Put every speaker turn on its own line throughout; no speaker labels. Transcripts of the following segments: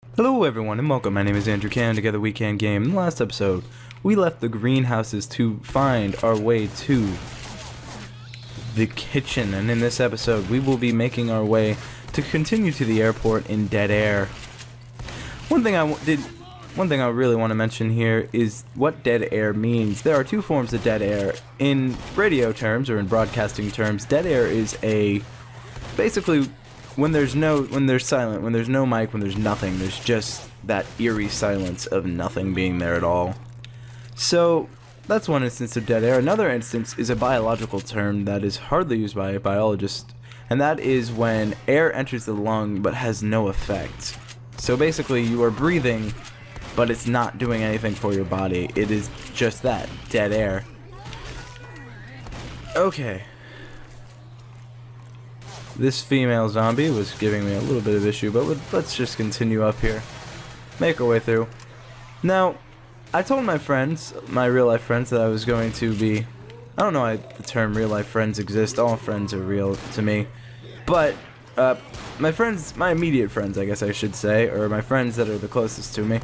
Hello everyone and welcome, my name is Andrew Can, together WeKanGame. In the last episode, we left the greenhouses to find our way to the kitchen, and in this episode we will be making our way to continue to the airport in dead air. One thing I really want to mention here is what dead air means. There are two forms of dead air. In radio terms, or in broadcasting terms, dead air is basically when there's silent, when there's no mic, when there's nothing, there's just that eerie silence of nothing being there at all. So that's one instance of dead air. Another instance is a biological term that is hardly used by a biologist, and that is when air enters the lung but has no effect. So basically you are breathing, but it's not doing anything for your body. It is just that, dead air. Okay. This female zombie was giving me a little bit of issue, but let's just continue up here. Make our way through. Now, I told my friends, my real life friends, that I was going to be... I don't know why the term real life friends exists. All friends are real to me. But, my friends, my immediate friends, I guess I should say, or my friends that are the closest to me,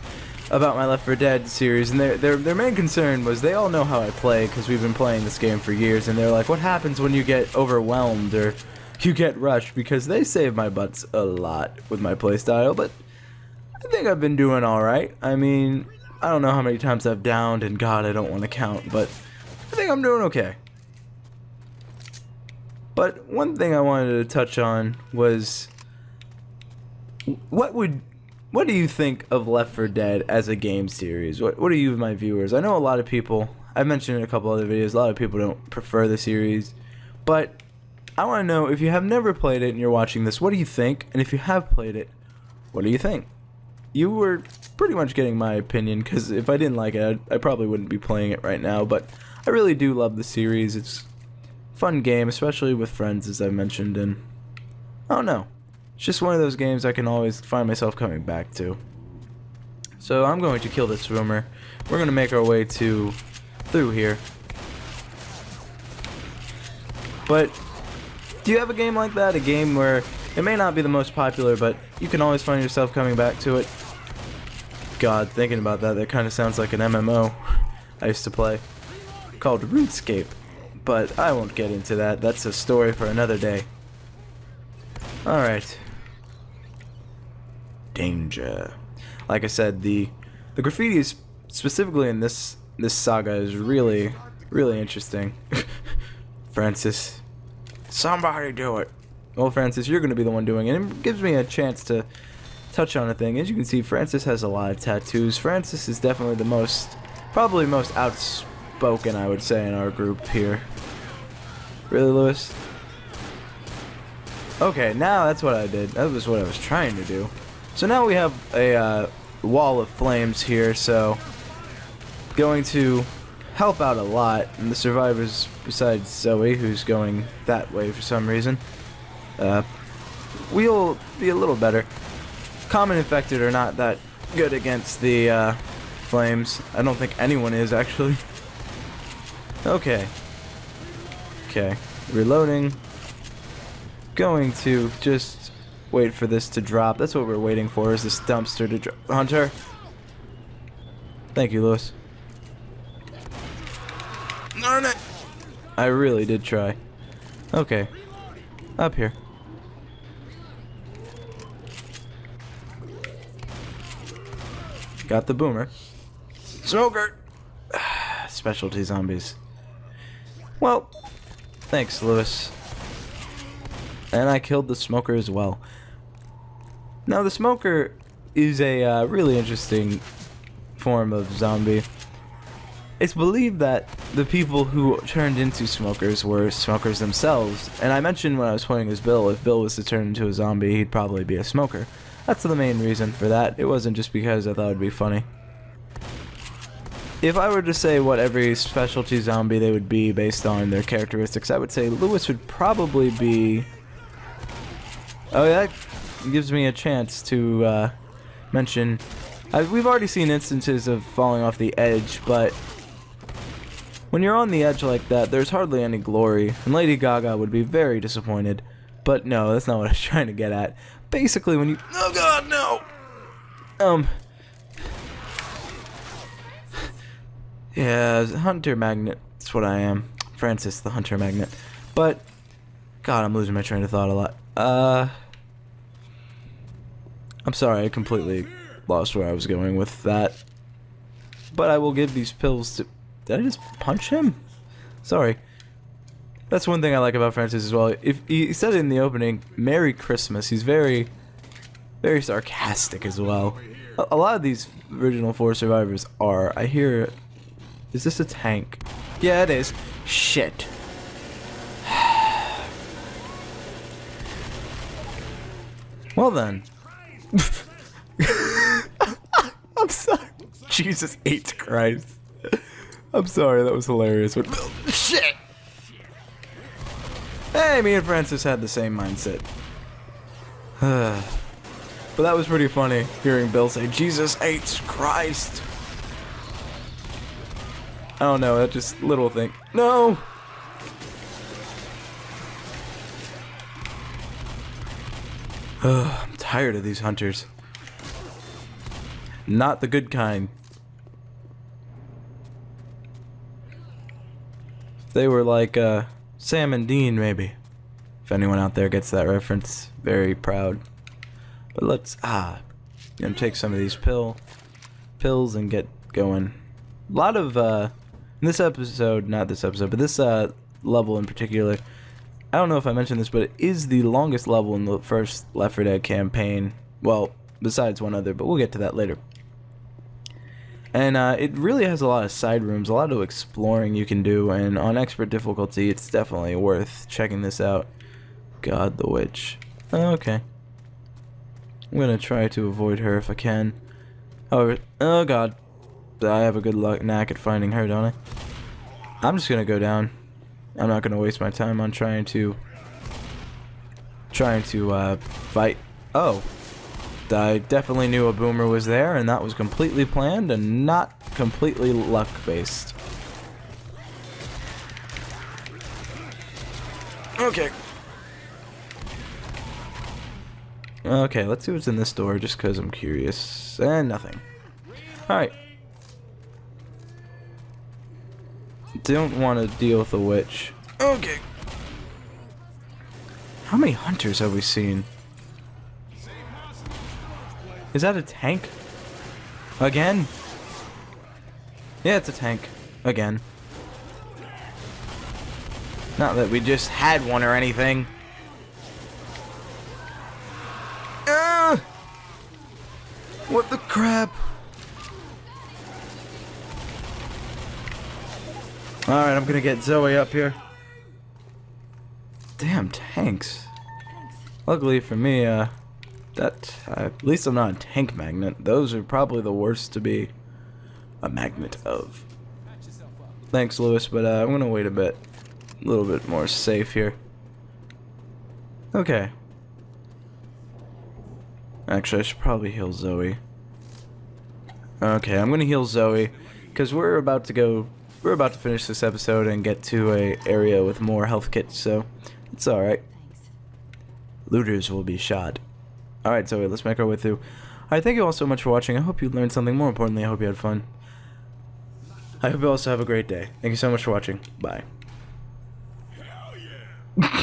about my Left 4 Dead series, and their main concern was they all know how I play, because we've been playing this game for years, and they're like, what happens when you get overwhelmed, or you get rushed? Because they save my butts a lot with my playstyle, but I think I've been doing alright. I mean, I don't know how many times I've downed, and God, I don't want to count, but I think I'm doing okay. But one thing I wanted to touch on was, what do you think of Left 4 Dead as a game series? What do you, my viewers? I know a lot of people, I've mentioned in a couple other videos, a lot of people don't prefer the series, but I want to know, if you have never played it and you're watching this, what do you think? And if you have played it, what do you think? You were pretty much getting my opinion, because if I didn't like it, I probably wouldn't be playing it right now, but I really do love the series. It's a fun game, especially with friends, as I mentioned, and I don't know. It's just one of those games I can always find myself coming back to. So I'm going to kill this rumor. We're going to make our way through here. But do you have a game like that? A game where it may not be the most popular, but you can always find yourself coming back to it? God, thinking about that kind of sounds like an MMO I used to play called RuneScape. But I won't get into that. That's a story for another day. Alright. Danger. Like I said, the graffiti is specifically in this saga is really interesting. Francis. Somebody do it. Well, Francis, you're going to be the one doing it. It gives me a chance to touch on a thing. As you can see, Francis has a lot of tattoos. Francis is definitely probably most outspoken, I would say, in our group here. Really, Lewis? Okay, now that's what I did. That was what I was trying to do. So now we have a wall of flames here, so going to help out a lot, and the survivors, besides Zoe, who's going that way for some reason, we'll be a little better. Common infected are not that good against the flames. I don't think anyone is, actually. Okay, reloading. Going to just wait for this to drop. That's what we're waiting for, is this dumpster to drop. Hunter! Thank you, Lewis. Darn it! I really did try. Okay. Up here. Got the boomer. Smoker! Specialty zombies. Well, thanks, Lewis. And I killed the smoker as well. Now, the smoker is a really interesting form of zombie. It's believed that the people who turned into smokers were smokers themselves, and I mentioned when I was playing as Bill, if Bill was to turn into a zombie, he'd probably be a smoker. That's the main reason for that. It wasn't just because I thought it'd be funny. If I were to say what every specialty zombie they would be based on their characteristics, I would say Lewis would probably be... Oh, that gives me a chance to mention... we've already seen instances of falling off the edge, but when you're on the edge like that, there's hardly any glory, and Lady Gaga would be very disappointed. But no, that's not what I was trying to get at. Basically, when you... Oh god, no! Yeah, hunter magnet. That's what I am. Francis, the hunter magnet. But, God, I'm losing my train of thought a lot. I'm sorry, I completely lost where I was going with that. But I will give these pills to... Did I just punch him? Sorry. That's one thing I like about Francis as well. If he said it in the opening, Merry Christmas. He's very, very sarcastic as well. A lot of these original 4 survivors are. I hear... Is this a tank? Yeah, it is. Shit. Well then. I'm sorry. Jesus H. Christ. I'm sorry, that was hilarious. But shit! Hey, me and Francis had the same mindset. But that was pretty funny, hearing Bill say, Jesus H. Christ. I don't know, that just little thing. No! I'm tired of these hunters. Not the good kind. If they were like Sam and Dean, maybe. If anyone out there gets that reference, very proud. But let's gonna take some of these pills and get going. A lot of in this episode, not this episode, but this level in particular, I don't know if I mentioned this, but it is the longest level in the first Left 4 Dead campaign. Well, besides one other, but we'll get to that later. And it really has a lot of side rooms, a lot of exploring you can do, and on expert difficulty, it's definitely worth checking this out. God, the witch. Okay. I'm gonna try to avoid her if I can. However, oh god. I have a good knack at finding her, don't I? I'm just gonna go down. I'm not gonna waste my time on trying to fight. Oh. I definitely knew a boomer was there, and that was completely planned and not completely luck-based. Okay. Okay, let's see what's in this door, just because I'm curious. And nothing. Alright. Don't want to deal with the witch. Okay. How many hunters have we seen? Is that a tank? Again? Yeah, it's a tank. Again. Not that we just had one or anything. What the crap? Alright, I'm gonna get Zoe up here. Damn tanks. Luckily for me, at least I'm not a tank magnet. Those are probably the worst to be a magnet of. Thanks, Lewis, but I'm gonna wait a little bit more safe here. Okay. Actually, I should probably heal Zoe. Okay, I'm gonna heal Zoe, because we're about to finish this episode and get to a area with more health kits, so it's alright. Looters will be shot. Alright, Zoe, let's make our way through. Alright, thank you all so much for watching. I hope you learned something. More importantly, I hope you had fun. I hope you also have a great day. Thank you so much for watching. Bye. Hell yeah.